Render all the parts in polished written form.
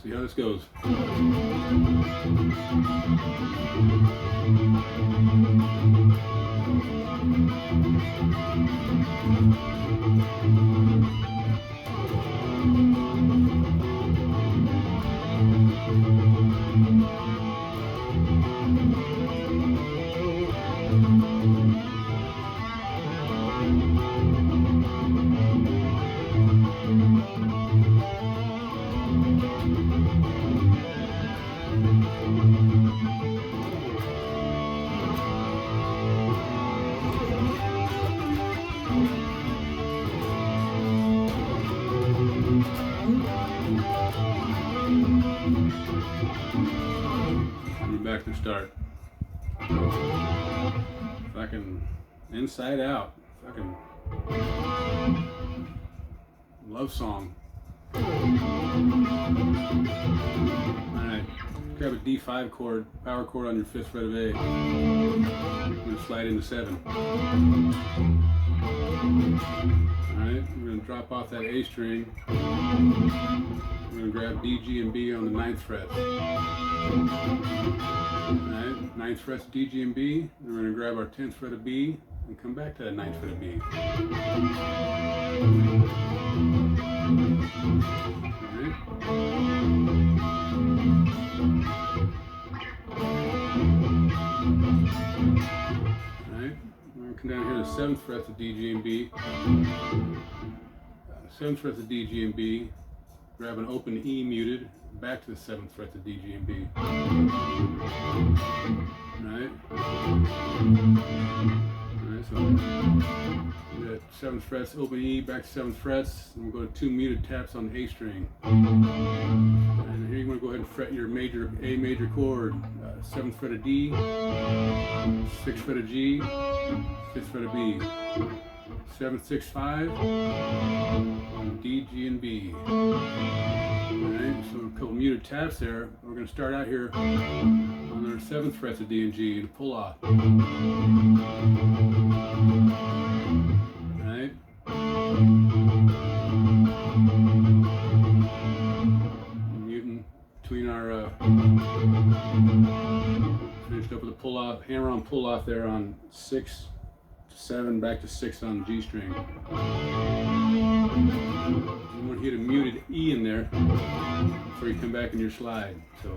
see how this goes. Back to start. Fucking Inside Out. Fucking love song. Alright, grab a D5 chord, power chord on your 5th fret of A. I'm going to slide into 7. Alright, we're going to drop off that A string. We're going to grab D, G, and B on the 9th fret. Alright, 9th fret D, G, and B. Then we're going to grab our 10th fret of B and come back to that 9th fret of B. Alright. Alright, we're going to come down here to the 7th fret of D, G, and B. 7th fret of D, G, and B. Grab an open E muted, back to the 7th fret to D, G, and B. Alright? Alright, so that 7th frets, open E, back to 7th frets, and we'll go to 2 muted taps on the A string. And here you want to go ahead and fret your major A major chord, 7th fret of D, 6th fret of G, 5th fret of B. 7, 6, 5 on D, G, and B. Alright, so a couple muted taps there. We're going to start out here on our 7th frets of D and G to pull off. Alright. Muting between our finished up with a pull off, hammer on pull off there on 6. 7 back to 6 on the G string. You want to hit a muted E in there before you come back in your slide. So.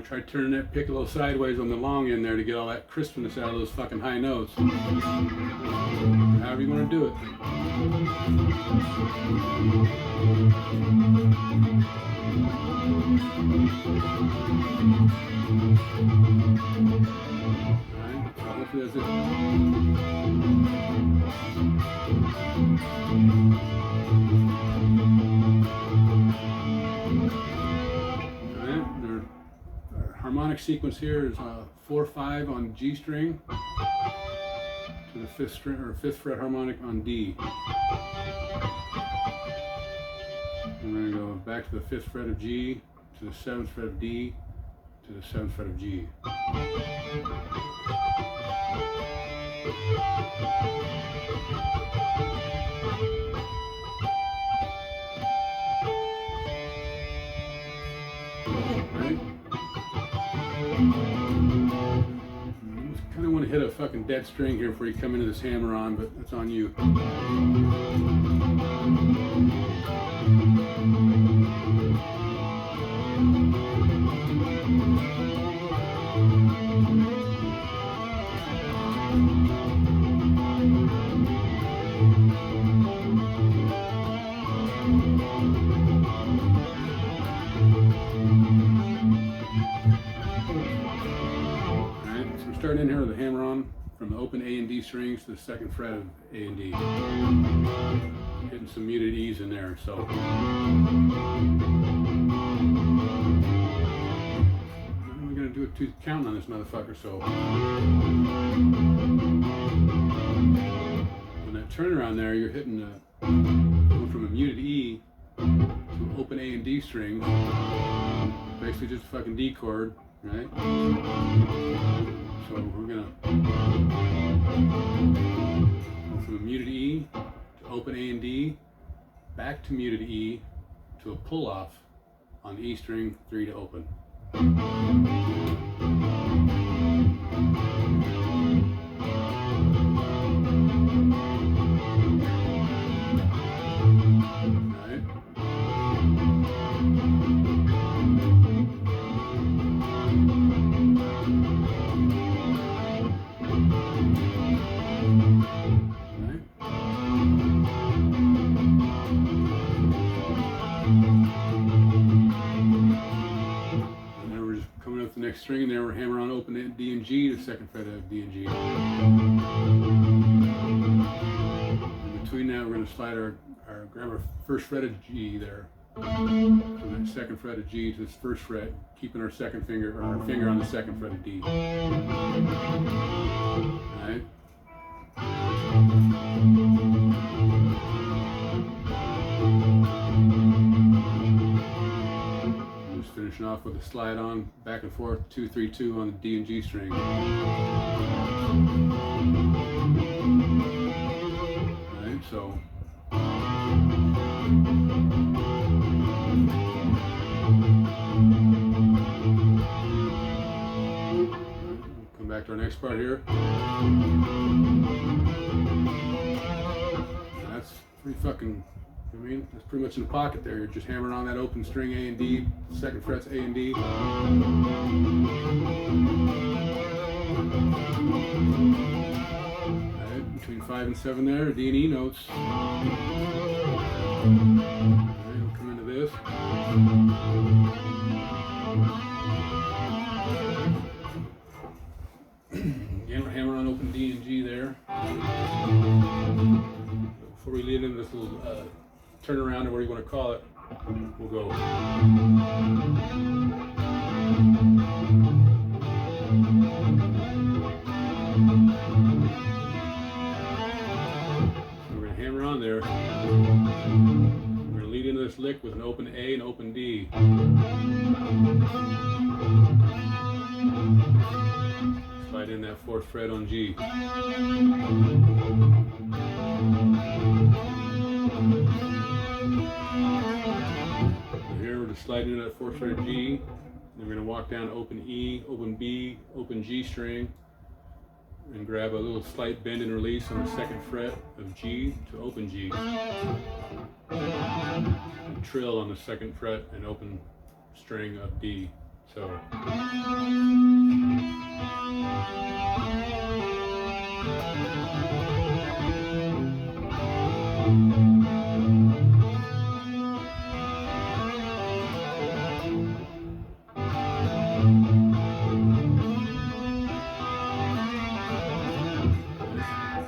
Try turning that piccolo sideways on the long end there to get all that crispness out of those fucking high notes. However you want to do it. Alright, so hopefully that's it. Harmonic sequence here is 4/5 on G string to the 5th string or 5th fret harmonic on D. And we're going to go back to the 5th fret of G to the 7th fret of D to the 7th fret of G. Right? Kind of want to hit a fucking dead string here before you come into this hammer on, but that's on you. Starting in here with a hammer on from the open A and D strings to the 2nd fret of A and D. hitting some muted E's in there. So we're gonna do a tooth count on this motherfucker. So on that turnaround there, you're hitting going from a muted E to open A and D strings, basically just a fucking D chord, right? So we're gonna go from a muted E to open A and D, back to muted E to a pull off on the E string 3 to open. String in there, we're hammering on open D and G to second fret of D and G. In between that, we're going to slide grab our first fret of G there. From that second fret of G to this first fret, keeping our second finger, or our finger on the second fret of D. Alright? Finishing off with a slide on back and forth 2 3 2 on the D and G string. Alright, so come back to our next part here. That's pretty fucking, I mean, that's pretty much in the pocket there. You're just hammering on that open string A and D, second frets A and D. Alright, between 5 and 7 there, D and E notes. Alright, we'll come into this. Again, we're hammering on open D and G there. Before we lead into this little turn around, or whatever you want to call it, we'll go. So we're going to hammer on there. We're going to lead into this lick with an open A and open D. Slide in that 4th fret on G. Here we're just sliding into that 4th fret G, then we're going to walk down open E, open B, open G string, and grab a little slight bend and release on the 2nd fret of G to open G. And trill on the 2nd fret and open string of D. So.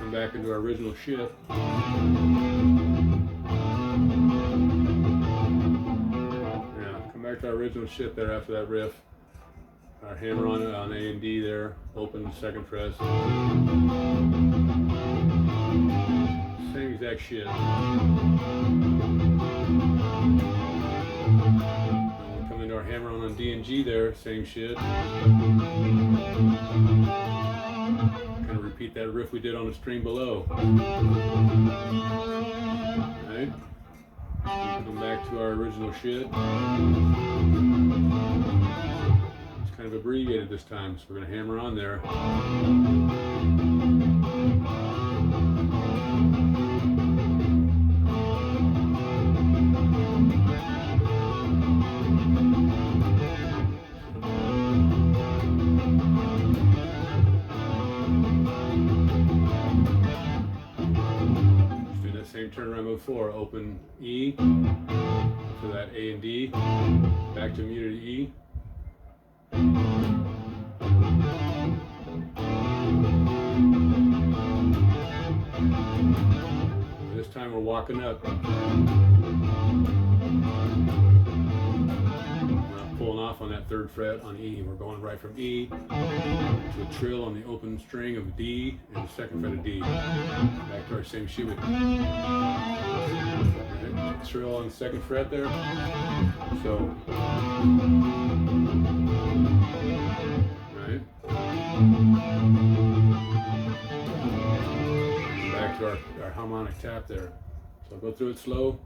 Back into our original shift. Now, come back to our original shift there after that riff. Our hammer on it on A and D there, open 2nd fret. Same exact shit. We'll come into our hammer on D and G there, same shit. Kind of repeat that riff we did on the string below. Alright. Come back to our original shit. It's kind of abbreviated this time, so we're going to hammer on there. Same turnaround before, open E to that A and D, back to muted E. This time time we're walking up. We're not pulling off on that 3rd fret on E. We're going right from E to a trill on the open string of D and the 2nd fret of D. Back to our same shit with right, trill on the 2nd fret there. So, right. Back to our harmonic tap there. So I'll go through it slow.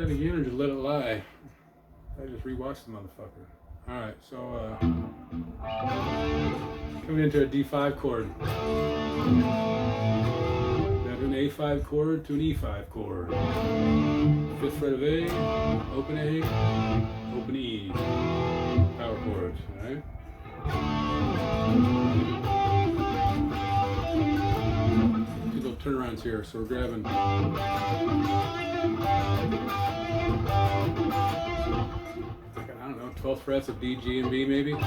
Again, or just let it lie. I just rewatched the motherfucker. Alright, so coming into a D5 chord. Got an A5 chord to an E5 chord. 5th fret of A, open A, open E. Power chords, alright? Two little turnarounds here, so we're grabbing I don't know, 12th frets of D, G, and B maybe. Alright,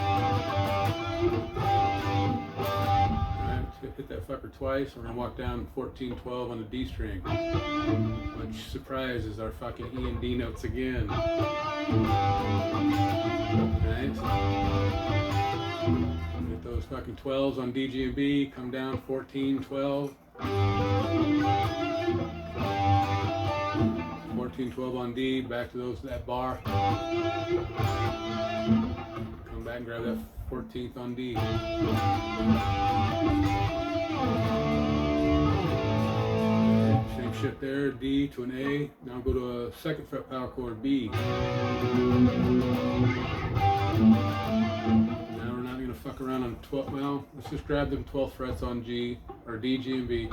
let's hit that fucker twice. We're gonna walk down 14, 12 on the D string. Which surprises our fucking E and D notes again. Nice. Hit those fucking 12s on D, G, and B. Come down 14, 12. 14, 12 on D, back to that bar. Come back and grab that 14th on D. Same shit there, D to an A. Now go to a 2nd fret power chord, B. Now we're not going to fuck around on 12, well, let's just grab them 12 frets on G, or D, G, and B.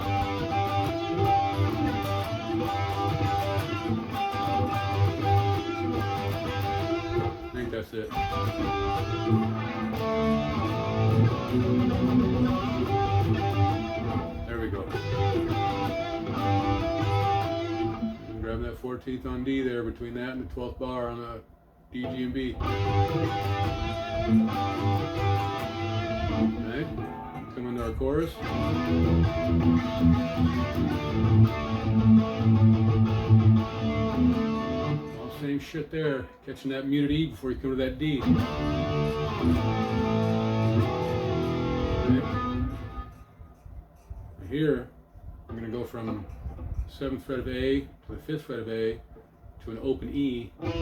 I think that's it. There we go. Grab that 14th on D there between that and the 12th bar on the D, G, and B. Alright, come into our chorus. Same shit there, catching that muted E before you come to that D. Right. Here, I'm going to go from 7th fret of A to the 5th fret of A to an open E. Right.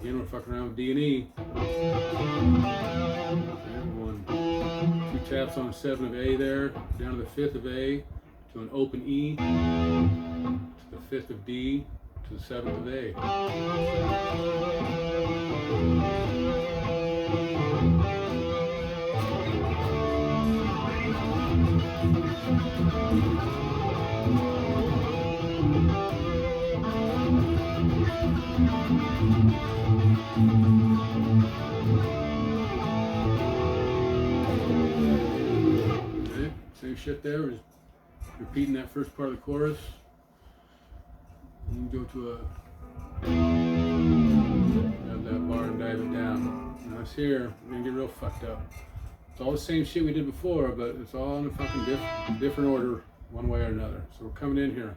Again, we're fucking around with D and E. Right. 2 taps on 7 of A there, down to the 5th of A, to an open E, to the 5th of D, to the 7th of A. Okay, same shit there. We're just repeating that first part of the chorus. And go to grab that bar and dive it down. Now it's here, we're gonna get real fucked up. It's all the same shit we did before, but it's all in a fucking different order, one way or another. So we're coming in here.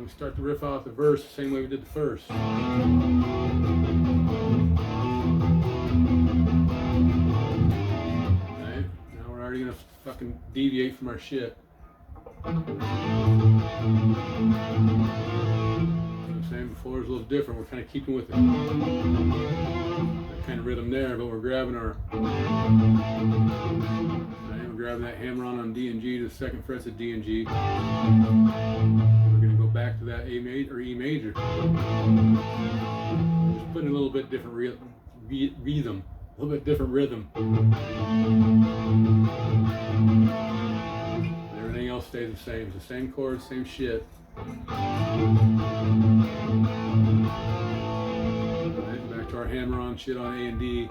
Start to riff off the verse the same way we did the first. fucking deviate from our shit. Same before is a little different. We're kind of keeping with it. That kind of rhythm there, but we're grabbing our. We're grabbing that hammer on D and G to the second frets of D and G. We're going to go back to that A major or E major. Just putting a little bit different rhythm, a little bit different rhythm. Everything else stays the same. It's the same chords, same shit. Right, back to our hammer-on shit on A and D. We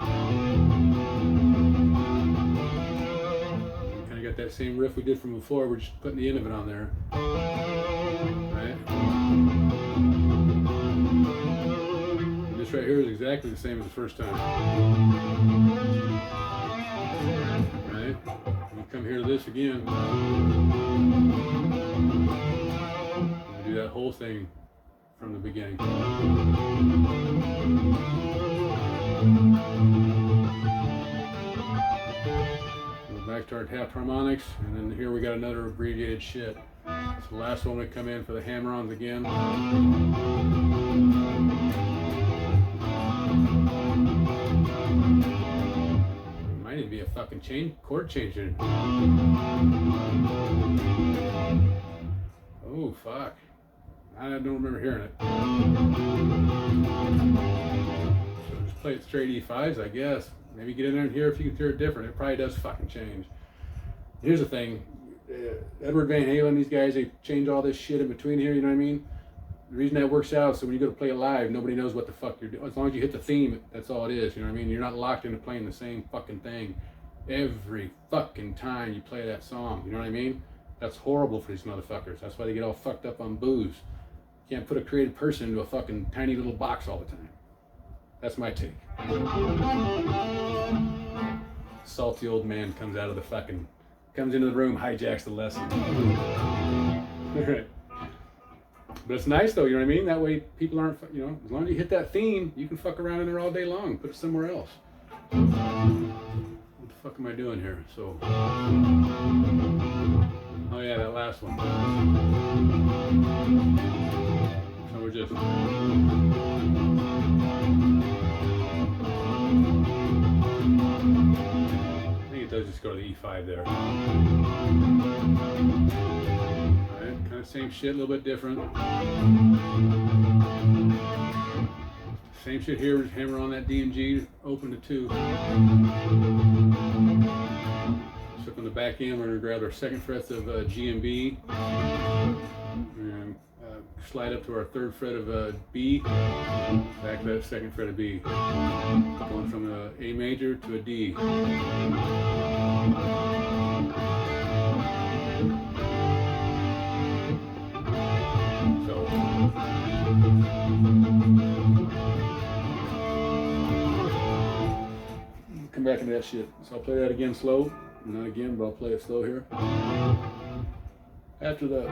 kind of got that same riff we did from before. We're just putting the end of it on there. Right. And this right here is exactly the same as the first time. Right. We'll come here to this again. Do that whole thing from the beginning. Go back to our tapped harmonics, and then here we got another abbreviated shit. It's the last one we come in for the hammer-ons again. Might need to be a fucking chord changer. Oh fuck. I don't remember hearing it. So just play it straight E5s, I guess. Maybe get in there and hear if you can hear it different. It probably does fucking change. Here's the thing. Edward Van Halen, these guys, they change all this shit in between here, you know what I mean? The reason that works out, so when you go to play it live, nobody knows what the fuck you're doing. As long as you hit the theme, that's all it is, you know what I mean? You're not locked into playing the same fucking thing every fucking time you play that song, you know what I mean? That's horrible for these motherfuckers. That's why they get all fucked up on booze. You can't put a creative person into a fucking tiny little box all the time. That's my take. Salty old man comes into the room, hijacks the lesson. Alright. But it's nice though, you know what I mean? That way people aren't, you know, as long as you hit that theme, you can fuck around in there all day long. Put it somewhere else. What the fuck am I doing here? So, oh yeah, that last one. So we're just. I think it does just go to the E5 there. Alright, kind of same shit, a little bit different. Same shit here, we just hammer on that D and G, open to 2. So from the back end, we're going to grab our second frets of G and B. And slide up to our third fret of B. Back to that second fret of B. Going from a A major to a D. So. Come back into that shit. So I'll play that again slow. Not again, but I'll play it slow here. After that.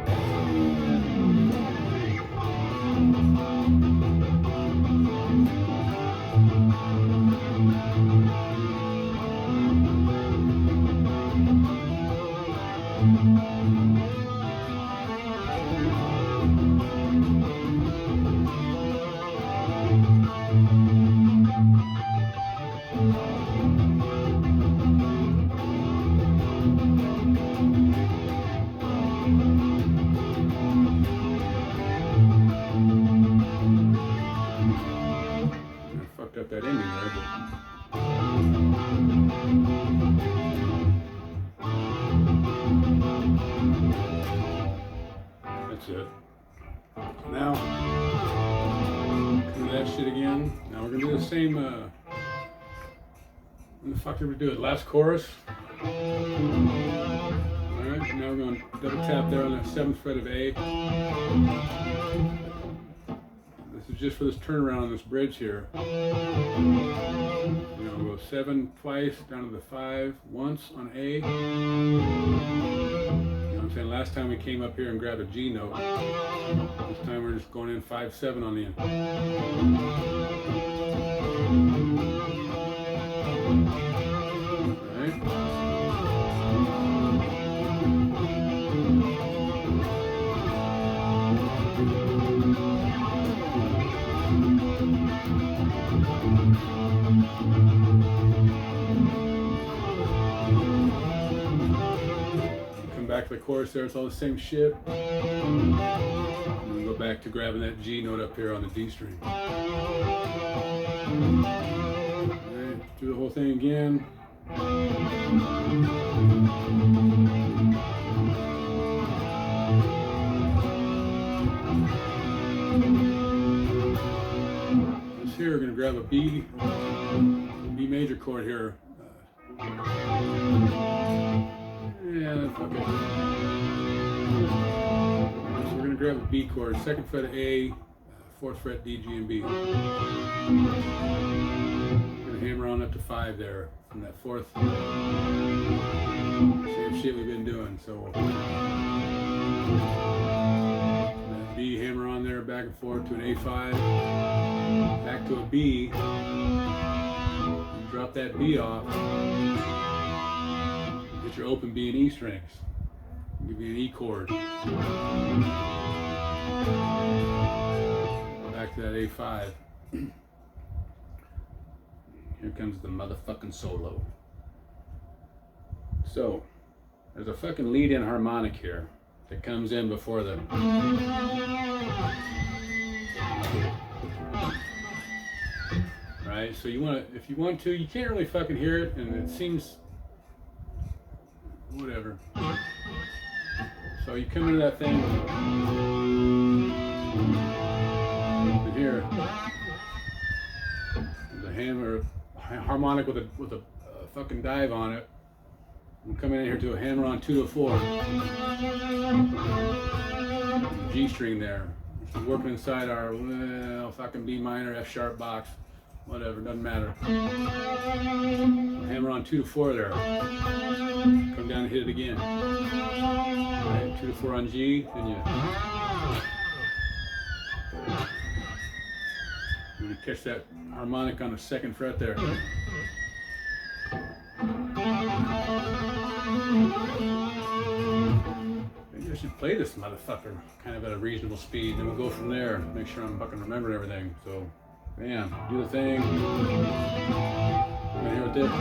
Up that ending there, but that's it. Now, do that shit again. Now we're gonna do the same. When the fuck did we do it? Last chorus. All right. Now we're going to double tap there on that 7th fret of A. This is just for this turnaround on this bridge here. You know, we'll go 7 twice, down to the 5 once on A. You know what I'm saying? Last time we came up here and grabbed a G note. This time we're just going in 5-7 on the end. Alright. Come back to the chorus there, it's all the same shit. And we go back to grabbing that G note up here on the D string. Alright, do the whole thing again. This here, we're going to grab a B major chord here. Yeah, fuck it. So we're going to grab a B chord, 2nd fret of A, 4th fret D, G, and B. We're going to hammer on up to 5 there from that 4th. Same shit we've been doing. So that B, hammer on there, back and forth to an A5, back to a B, drop that B off. Get your open B and E strings. Give you an E chord. Back to that A5. Here comes the motherfucking solo. So, there's a fucking lead-in harmonic here that comes in before the... Right? So you want to, if you want to, you can't really fucking hear it, and it seems... whatever. So you come into that thing, and here, there's a hammer, harmonic with a fucking dive on it. I'm coming in here to a hammer on 2 to 4. G string there. So working inside our fucking B minor, F sharp box, whatever, doesn't matter. Hammer on 2 to 4 there. Come down and hit it again. Right, 2 to 4 on G, then you catch that harmonic on the 2nd fret there. Maybe I should play this motherfucker kind of at a reasonable speed, then we'll go from there. Make sure I'm fucking remembering everything. So, bam, do the thing. Right here with this.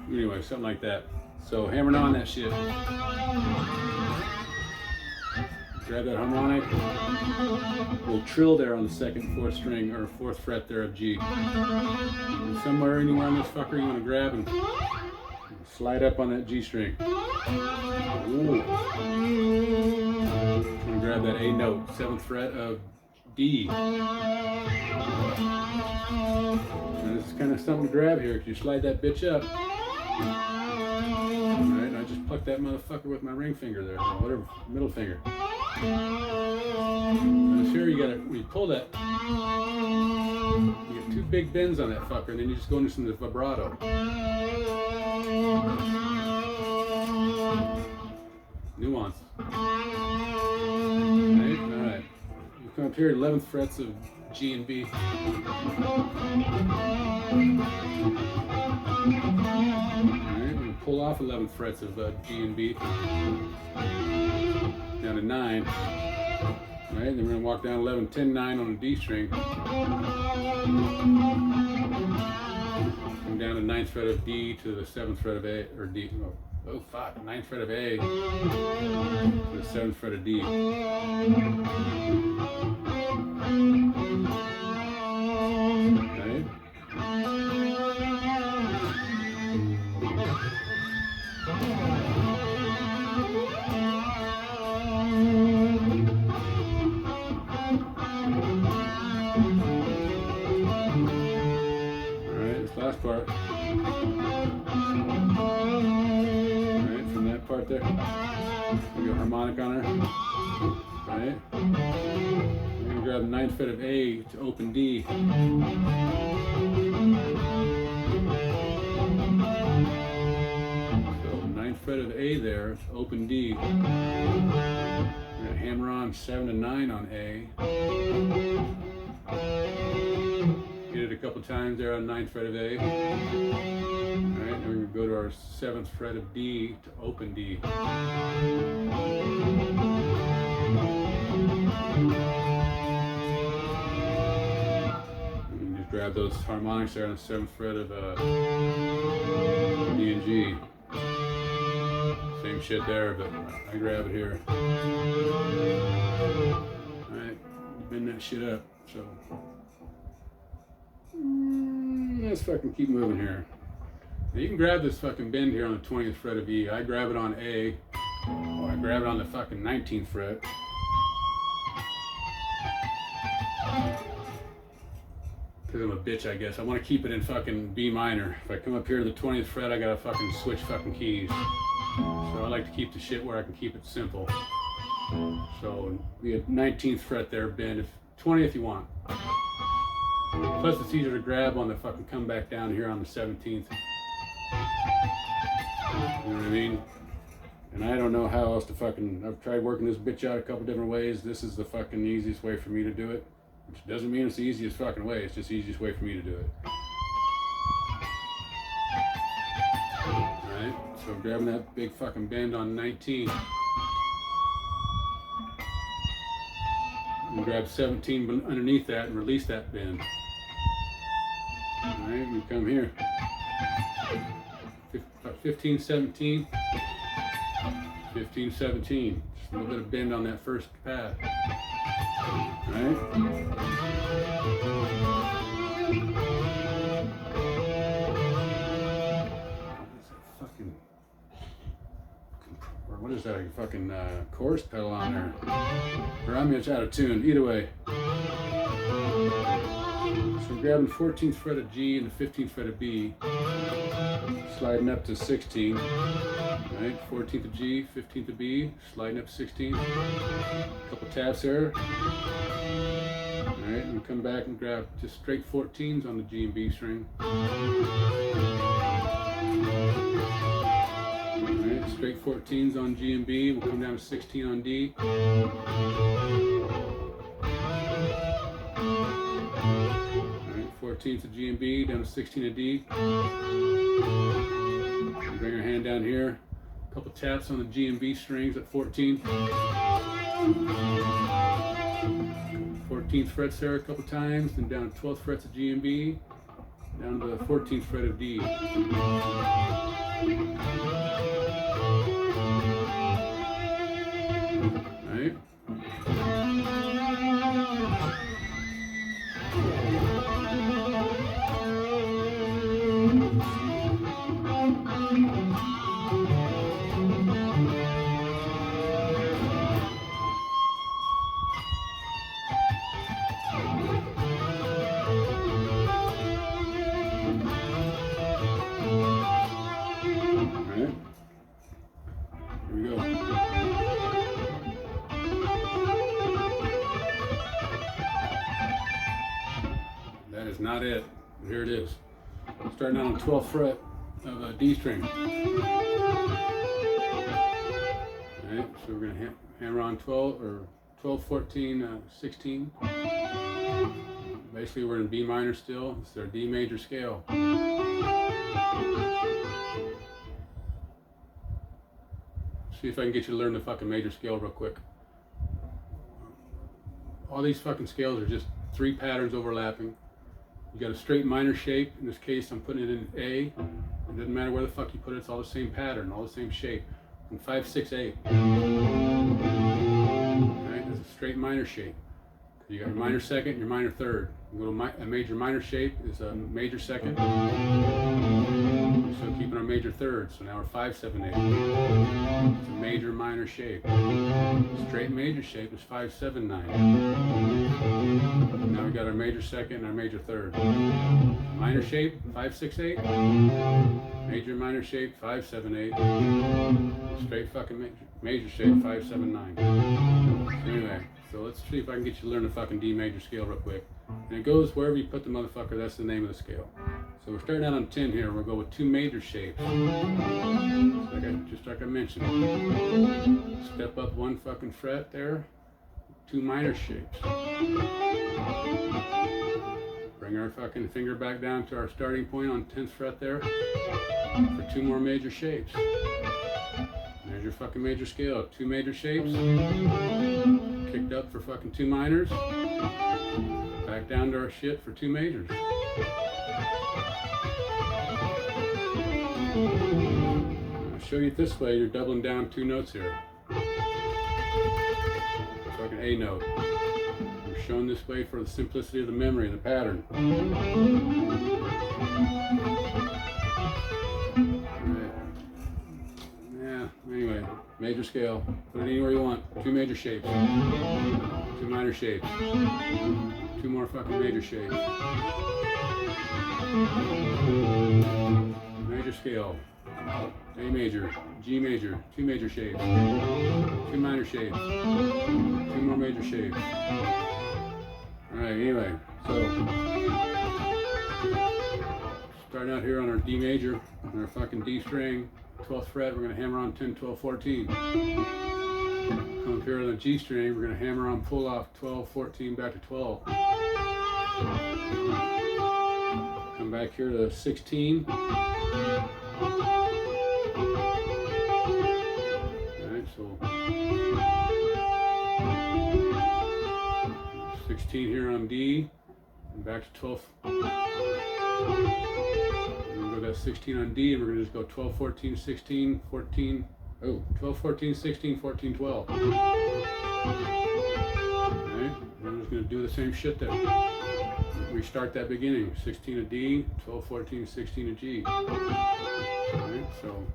Anyway, something like that. So hammering on that shit. Grab that harmonic. We'll trill there on the 2nd, 4th string, or 4th fret there of G. And somewhere, anywhere on this fucker, you want to grab and slide up on that G string. Ooh. I'm going to grab that A note, 7th fret of D. And this is kind of something to grab here, because you slide that bitch up. Alright, and I just plucked that motherfucker with my ring finger there, or whatever, middle finger. And here you gotta, when you pull that, you get 2 big bends on that fucker, and then you just go into some vibrato. Nuance. Alright. You come up here, 11th frets of G and B. Pull off 11 frets of G and B down to 9. Right, then we're going to walk down 11, 10, 9 on the D string. Come down to 9th fret of D to the 7th fret of A, or D. Oh fuck, 9th fret of A to the 7th fret of D. Right? Last part. Alright, from that part there, we go harmonic on her. Right? We're going to grab the 9th fret of A to open D. So 9th fret of A there, to open D. We're going to hammer on 7 and 9 on A. Hit it a couple times there on 9th fret of A. Alright, and we're going to go to our 7th fret of D to open D. And just grab those harmonics there on the 7th fret of D and G. Same shit there, but I grab it here. Alright, bend that shit up. So let's fucking keep moving here. Now you can grab this fucking bend here on the 20th fret of E. I grab it on A, or I grab it on the fucking 19th fret. Because I'm a bitch, I guess. I want to keep it in fucking B minor. If I come up here to the 20th fret, I gotta fucking switch fucking keys. So I like to keep the shit where I can keep it simple. So we have 19th fret there, bend. If 20th you want. Plus it's easier to grab on the fucking come back down here on the 17th. You know what I mean? And I don't know how else to fucking, I've tried working this bitch out a couple different ways. This is the fucking easiest way for me to do it. Which doesn't mean it's the easiest fucking way, it's just the easiest way for me to do it. Alright, so I'm grabbing that big fucking bend on 19. And grab 17 underneath that and release that bend. Alright, we come here. 15, 17. 15, 17. Just a little bit of bend on that first path. Alright? What is that? A fucking chorus pedal on there. Or I'm out of tune. Either way. So I'm grabbing 14th fret of G and the 15th fret of B. Sliding up to 16. Right? 14th of G, 15th of B. Sliding up to 16. A couple taps there. Alright, and we come back and grab just straight 14s on the G and B string. Alright, straight 14s on G and B. We'll come down to 16 on D. Alright, 14th of G and B, down to 16 of D. And bring our hand down here. A couple taps on the G and B strings at 14. 14th frets there a couple times, then down to 12th frets of G and B, down to the 14th fret of D. Right? Not it. Here it is. Starting out on the 12th fret of a D string. Alright, so we're going to hammer on 12 or 12, 14, 16. Basically, we're in B minor still. It's our D major scale. See if I can get you to learn the fucking major scale real quick. All these fucking scales are just 3 patterns overlapping. You got a straight minor shape. In this case, I'm putting it in A. It doesn't matter where the fuck you put it. It's all the same pattern, all the same shape. From 5, 6, 8. Right? That's a straight minor shape. You got your minor second, your minor third. You go to a major minor shape is a major second. So keeping our major third. So now we're 5, 7, 8. It's a major minor shape. Straight major shape is 5, 7, 9. Now we got our major second and our major third. Minor shape 5, 6, 8. Major minor shape 5, 7, 8. Straight fucking major shape 579. Anyway, so let's see if I can get you to learn the fucking D major scale real quick. And it goes wherever you put the motherfucker, that's the name of the scale. So we're starting out on 10 here. We'll go with 2 major shapes. Just like I mentioned. Step up 1 fucking fret there. 2 minor shapes. Bring our fucking finger back down to our starting point on 10th fret there for 2 more major shapes. There's your fucking major scale. 2 major shapes. Kicked up for fucking 2 minors. Back down to our shit for 2 majors. I'll show you it this way. You're doubling down 2 notes here. Fucking A note. We're shown this way for the simplicity of the memory and the pattern. Anyway, major scale. Put it anywhere you want. 2 major shapes. 2 minor shapes. 2 more fucking major shapes. Major scale. A major. G major. 2 major shapes. 2 minor shapes. 2 more major shapes. Alright, anyway. So, starting out here on our D major, on our fucking D string. 12th fret, we're going to hammer on 10, 12, 14. Come up here on the G string, we're going to hammer on pull off 12, 14, back to 12. Come back here to 16. Alright, so 16 here on D, and back to 12. We'll go to 16 on D, and we're going to just go 12, 14, 16, 14, 12, 14, 16, 14, 12. Alright, we're just going to do the same shit then. Restart that beginning. 16 of D, 12, 14, 16 of G. Alright, so.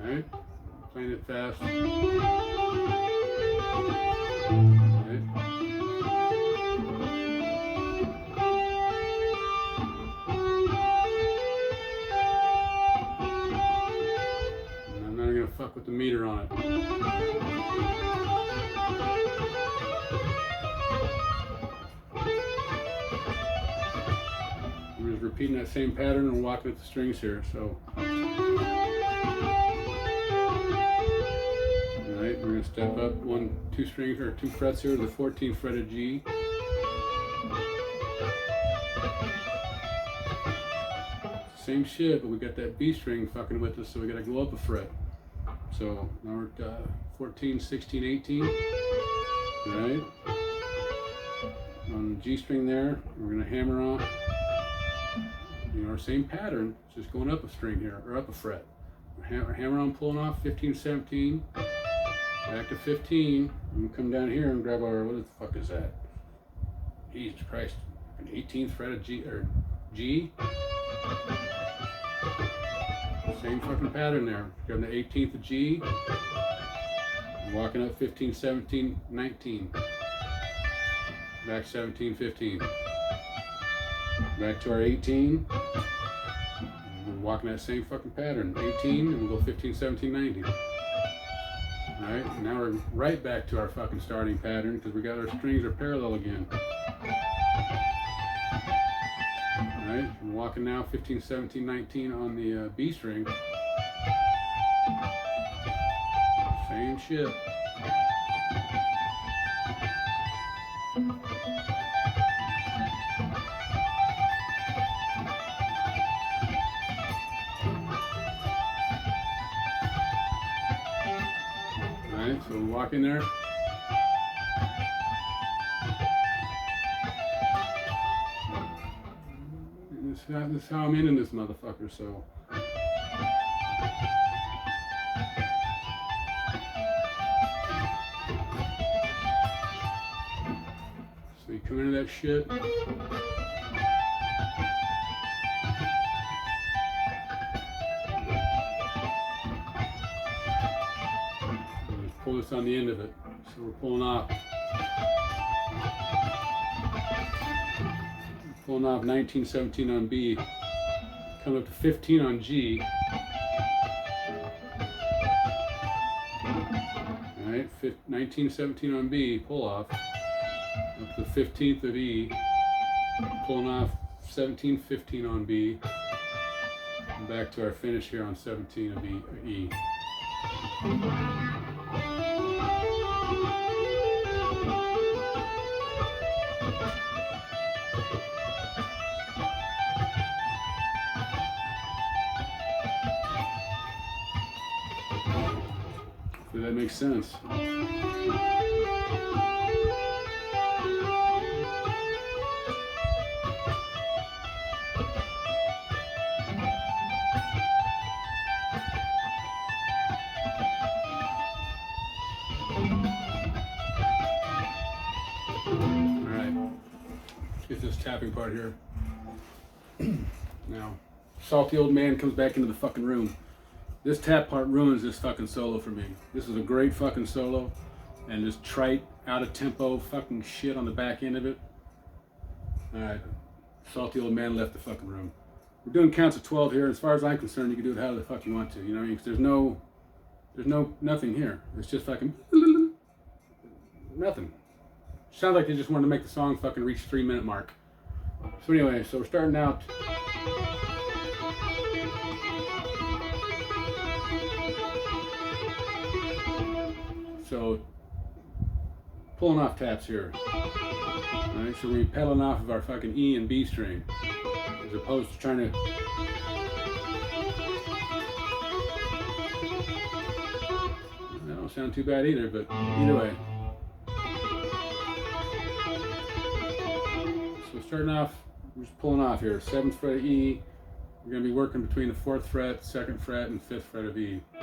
Alright, playing it fast. Fuck with the meter on it. We're just repeating that same pattern and walking with the strings here. So, alright, we're gonna step up 2 strings or 2 frets here to the 14th fret of G. Same shit, but we got that B string fucking with us, so we gotta go up a fret. So now we're at 14, 16, 18, right? On the G string there, we're gonna hammer on, our same pattern, it's just going up a string here, or up a fret. Hammer on pulling off 15, 17, back to 15, and we come down here and grab our, what the fuck is that? Jesus Christ, an 18th fret of G, or G. Same fucking pattern there. Got the 18th of G. Walking up 15, 17, 19. Back 17, 15. Back to our 18. We're walking that same fucking pattern. 18, and we'll go 15, 17, 19. Alright, now we're right back to our fucking starting pattern because we got our strings are parallel again. Alright, I'm walking now 15, 17, 19 on the B string. Same shit. Alright, so we walk in there. This is how I'm ending this motherfucker, so. So you come into that shit. And just pull this on the end of it. So we're pulling off. Pulling off 19, 17 on B. Come up to 15 on G. Alright, 19, 17 on B, pull off. Up to the 15th of E, pulling off 17, 15 on B. And back to our finish here on 17 of E. Hopefully that makes sense. Get this tapping part here. Now, salty old man comes back into the fucking room. This tap part ruins this fucking solo for me. This is a great fucking solo, and this trite, out of tempo fucking shit on the back end of it. Alright, salty old man left the fucking room. We're doing counts of 12 here. As far as I'm concerned, you can do it how the fuck you want to. You know what I mean? 'Cause there's nothing here. It's just fucking nothing. Sounds like they just wanted to make the song fucking reach 3-minute mark. So anyway, so we're starting out. So pulling off taps here. Alright, so we're pedaling off of our fucking E and B string, as opposed to trying to that don't sound too bad either, but either way. Starting off, we're just pulling off here. 7th fret of E. We're going to be working between the 4th fret, 2nd fret, and 5th fret of E. So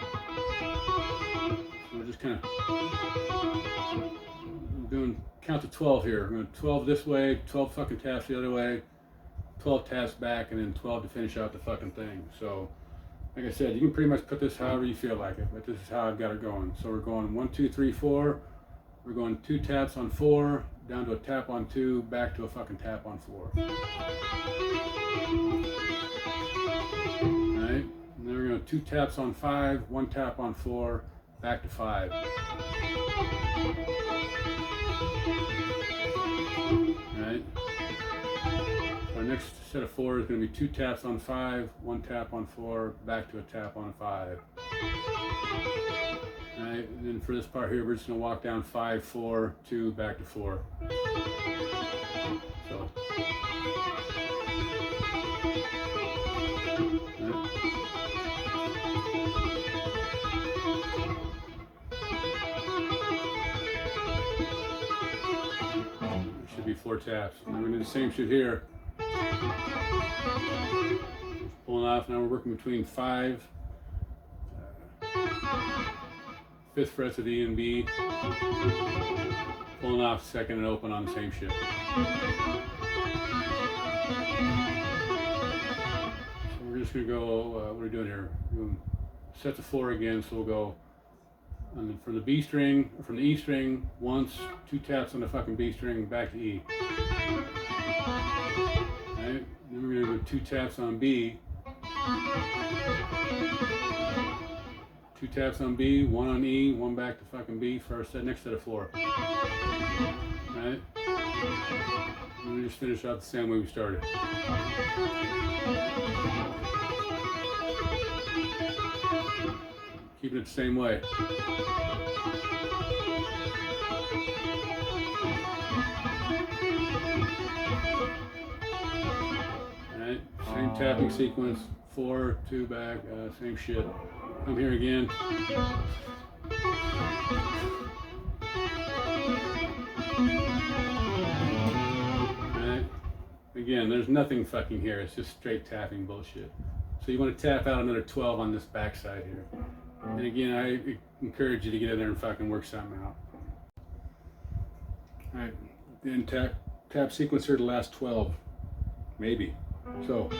we're just kind of doing count to 12 here. We're going to 12 this way, 12 fucking taps the other way, 12 taps back, and then 12 to finish out the fucking thing. So, like I said, you can pretty much put this however you feel like it, but this is how I've got it going. So we're going 1, 2, 3, 4. We're going 2 taps on 4, down to a tap on 2, back to a fucking tap on 4. Alright, and then we're going 2 taps on 5, 1 tap on 4, back to 5. Alright, our next set of 4 is going to be 2 taps on 5, 1 tap on 4, back to a tap on 5. Alright, and then for this part here, we're just going to walk down 5, 4, 2, back to 4. So, should be 4 taps. And we're going to do the same shit here. Just pulling off. Now we're working between 5. 5th frets of E and B, pulling off 2nd and open on the same shit. So we're just going to go, what are we doing here? We're doing sets of 4 again, so we'll go from the B string, or from the E string, once, 2 taps on the fucking B string, back to E. Alright, then we're going to do 2 taps on B. 2 taps on B, 1 on E, 1 back to fucking B for our next set of 4. Alright? And we just finish out the same way we started. Keeping it the same way. Alright, same tapping sequence, 4, 2 back, same shit. Come here again. Alright. Again, there's nothing fucking here. It's just straight tapping bullshit. So you want to tap out another 12 on this backside here. And again, I encourage you to get in there and fucking work something out. Alright. Then tap sequence here to the last 12. Maybe. So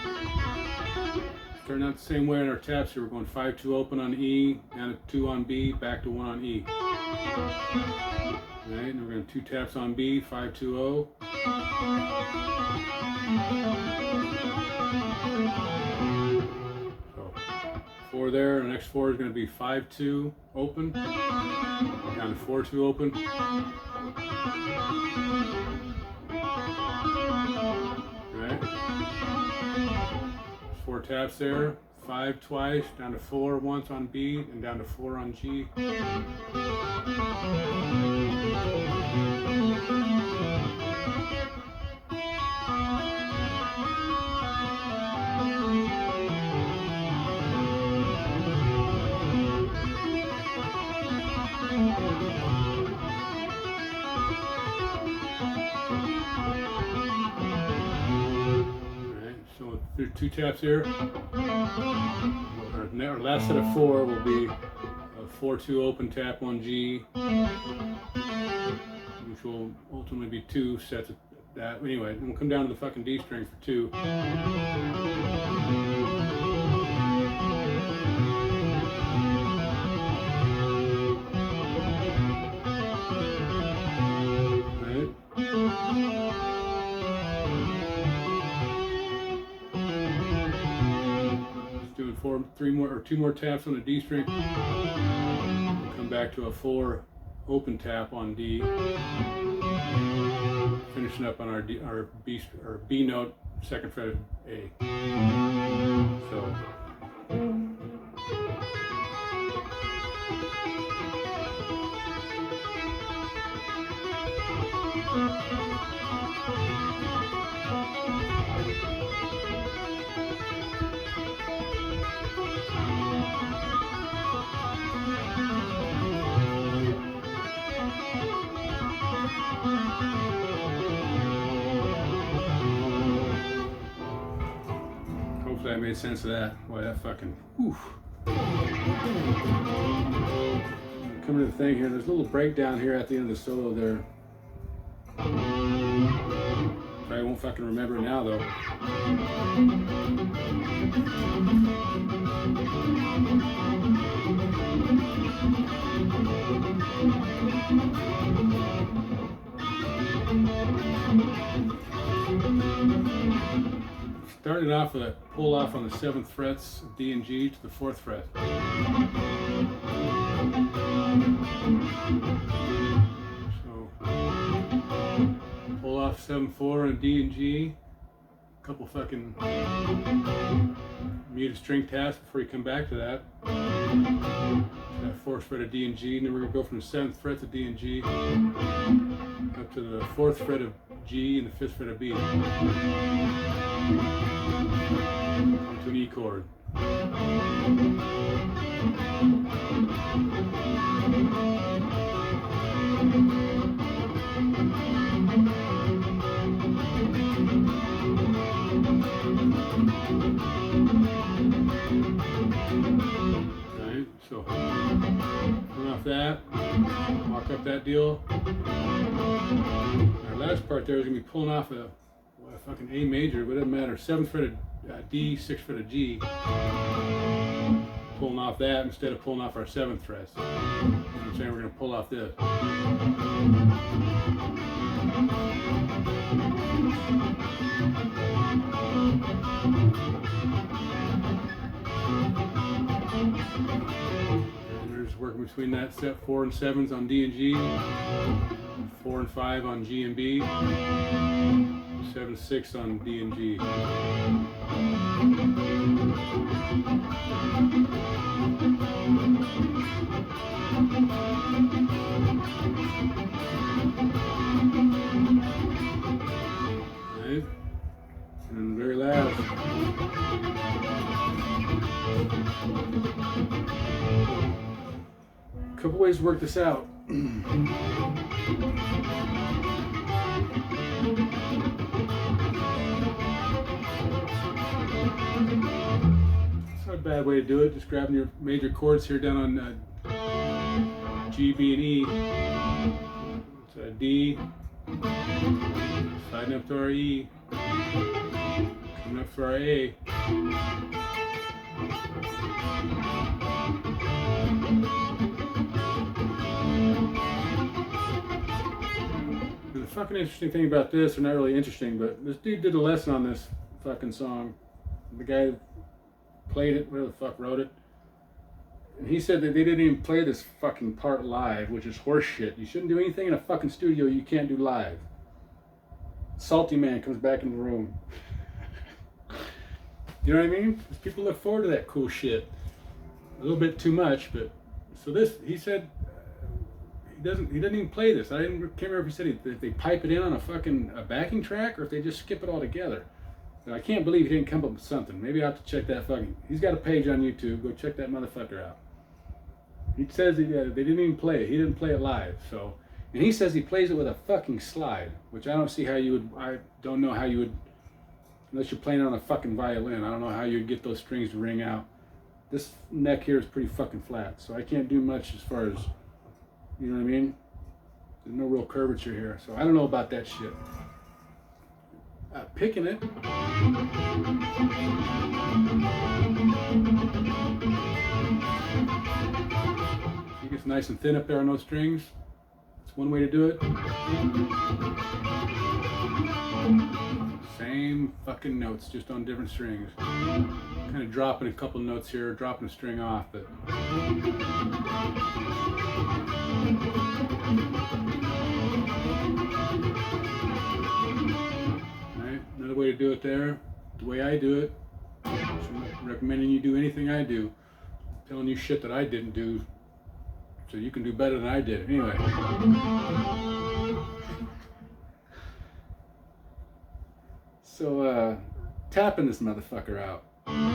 starting out the same way in our taps here. We're going 5, 2 open on E, down to 2 on B, back to 1 on E. Alright, and we're going to 2 taps on B, 5, 2, 0. 4 there, and the next 4 is going to be 5-2 open, down to 4-2 open. Right. 4 taps there, 5 twice, down to 4 once on B, and down to 4 on G. So there's 2 taps here. Our last set of 4 will be a 4-2 open tap on G, which will ultimately be 2 sets of that. Anyway, we'll come down to the fucking D string for 2. Doing 2 more taps on the D string. We'll come back to a 4 open tap on D. Finishing up on our B note, 2nd fret of A. So. Hopefully I made sense of that. Boy, that fucking, whew. Coming to the thing here, there's a little breakdown here at the end of the solo there. Probably won't fucking remember it now though. Started off with a pull off on the 7th frets, D and G, to the 4th fret. So pull off 7/4 on D and G, a couple fucking muted string taps before you come back to that. That 4th fret of D and G, and then we're gonna go from the 7th fret to D and G up to the 4th fret of G and the 5th fret of B. Onto an E chord. Right, so turn off that, walk up that deal. Our last part there is going to be pulling off a fucking A major, but it doesn't matter. 7th fret of D, 6th fret of G. Pulling off that instead of pulling off our 7th frets. You know what I'm saying? We're going to pull off this. And we're just working between that set 4 and 7s on D and G, 4 and 5 on G and B, 7/6 on D and G. Right. And very last. A couple ways to work this out. It's not a bad way to do it. Just grabbing your major chords here down on G, B, and E. It's a D, sliding up to our E, coming up to our A. And the fucking interesting thing about this, or not really interesting, but this dude did a lesson on this fucking song. The guy who played it, whatever the fuck wrote it, And he said that they didn't even play this fucking part live, which is horseshit. You shouldn't do anything in a fucking studio you can't do live. Salty man comes back in the room. You know what I mean? Because people look forward to that cool shit. A little bit too much, but so this, he said, he doesn't even play this. Can't remember if he said if they pipe it in on a backing track or if they just skip it all together. But I can't believe he didn't come up with something. Maybe I'll have to check that fucking. He's got a page on YouTube. Go check that motherfucker out. He says they didn't even play it. He didn't play it live. So, and he says he plays it with a fucking slide, which I don't see how you would. I don't know how you would, unless you're playing on a fucking violin. I don't know how you'd get those strings to ring out. This neck here is pretty fucking flat, so I can't do much as far as, you know what I mean? There's no real curvature here, so I don't know about that shit. Picking it. It gets nice and thin up there on those strings. That's one way to do it. Same fucking notes, just on different strings. Kind of dropping a couple notes here, dropping a string off, but alright, another way to do it there, the way I do it. So I'm recommending you do anything I do. I'm telling you shit that I didn't do, so you can do better than I did. Anyway. So, tapping this motherfucker out. So I'm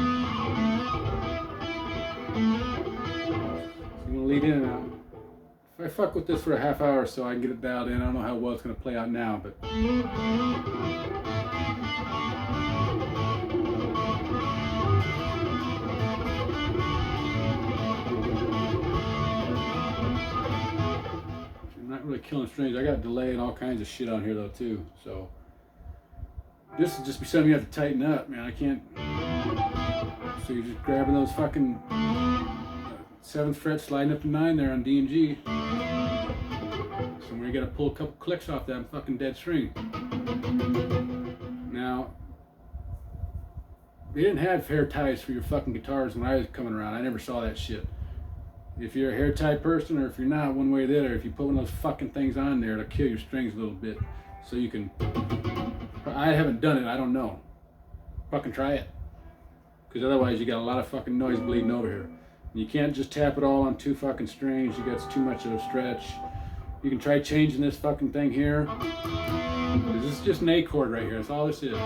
gonna lead in and out. If I fuck with this for a half hour or so, I can get it dialed in. I don't know how well it's gonna play out now, but. I'm not really killing strings. I got delay and all kinds of shit on here though too, so. This would just be something you have to tighten up, man. I can't. So you're just grabbing those fucking 7th fret, sliding up to 9 there on D and G. Somewhere you gotta pull a couple clicks off that fucking dead string. Now, they didn't have hair ties for your fucking guitars when I was coming around. I never saw that shit. If you're a hair tie person, or if you're not, one way or the other, if you put one of those fucking things on there, it'll kill your strings a little bit. So you can. I haven't done it, I don't know. Fucking try it. Because otherwise you got a lot of fucking noise bleeding over here. And you can't just tap it all on 2 fucking strings, it's too much of a stretch. You can try changing this fucking thing here. This is just an A chord right here, that's all this is.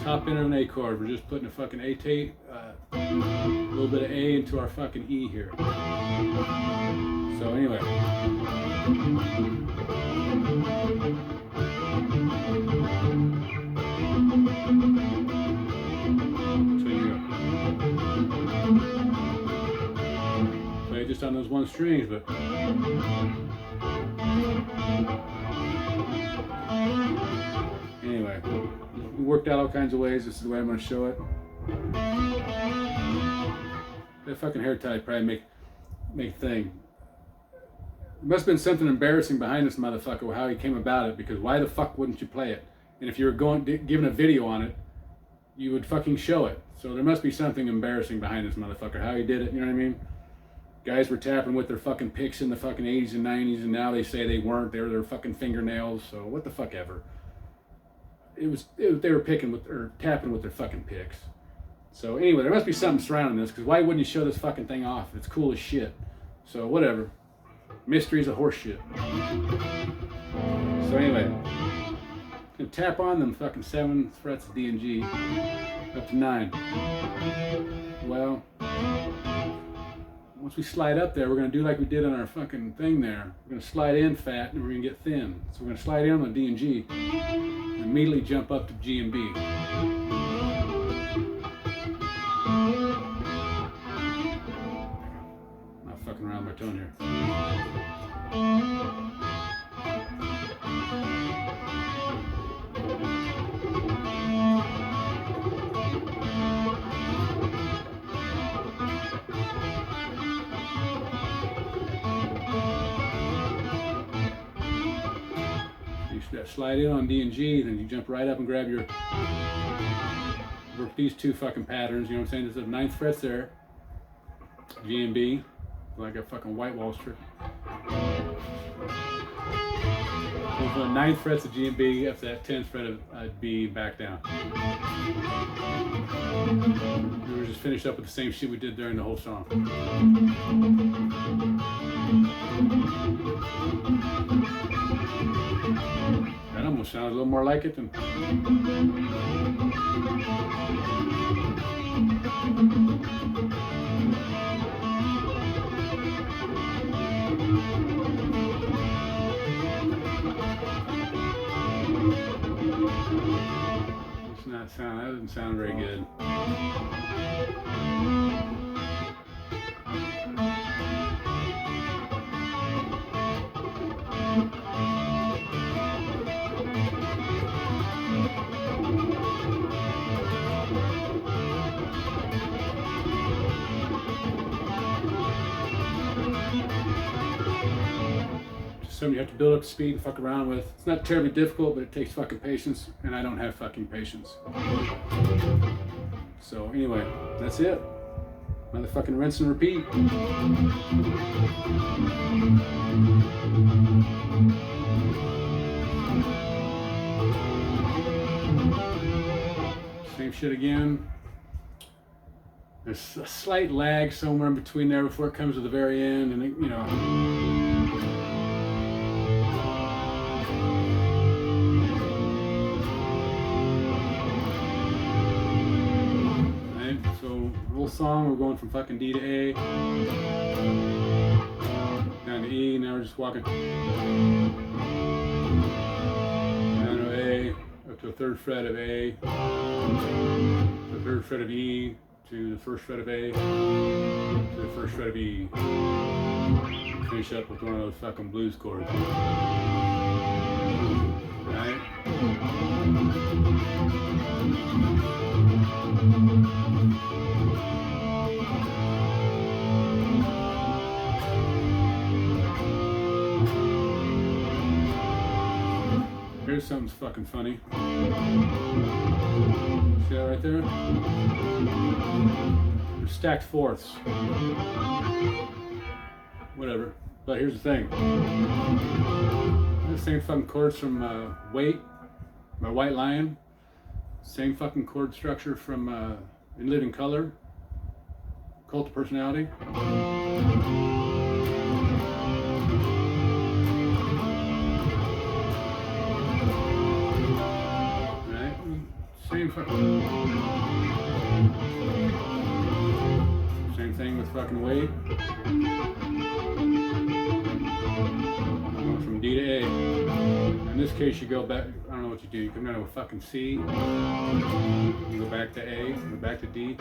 Top end of an A chord, we're just putting a fucking a little bit of A into our fucking E here. So anyway. So you go. Play just on those one strings, but anyway, we worked out all kinds of ways. This is the way I'm going to show it. That fucking hair tie probably make thing. There must have been something embarrassing behind this motherfucker, how he came about it, because why the fuck wouldn't you play it? And if you were giving a video on it, you would fucking show it. So there must be something embarrassing behind this motherfucker, how he did it, you know what I mean? Guys were tapping with their fucking picks in the fucking 80s and 90s, and now they say they weren't, they were their fucking fingernails, so what the fuck ever. They were picking with, or tapping with their fucking picks. So anyway, there must be something surrounding this, because why wouldn't you show this fucking thing off? It's cool as shit. So whatever. Mystery's a horse shit. So anyway, gonna tap on them fucking 7 frets of D and G up to 9. Well, once we slide up there, we're gonna do like we did on our fucking thing there. We're gonna slide in fat and we're gonna get thin. So we're gonna slide in on D and G and immediately jump up to G and B. Not fucking around with my tone here. You slide in on D and G, then you jump right up and grab your these two fucking patterns, you know what I'm saying? There's a 9th fret there, G and B, like a fucking white wall strip. So from the 9th fret of G and B up to that 10th fret of B, back down. We were just finished up with the same shit we did during the whole song. That almost sounds a little more like it than. That doesn't sound very good. Something you have to build up speed and fuck around with. It's not terribly difficult, but it takes fucking patience, and I don't have fucking patience. So anyway, that's it. Motherfucking rinse and repeat. Same shit again. There's a slight lag somewhere in between there before it comes to the very end, and it, you know. Song, we're going from fucking D to A, down to E, now we're just walking down to A, up to the 3rd fret of A, to the 3rd fret of E, to the 1st fret of A, to the 1st fret of E. Finish up with one of those fucking blues chords. Right? Here's something fucking funny. See that right there? They're stacked fourths. Whatever. But here's the thing. The same fucking chords from Wait by White Lion. Same fucking chord structure from In Living Color, Cult of Personality. Same thing with fucking Wait. Going from D to A. In this case, you go back. I don't know what you do. You come down to a fucking C. You go back to A. Go back to D.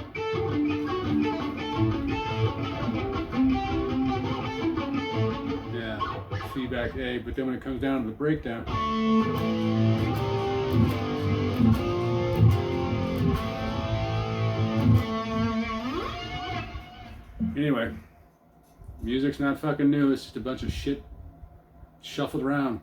Yeah, C back to A. But then when it comes down to the breakdown. Anyway, music's not fucking new, it's just a bunch of shit shuffled around.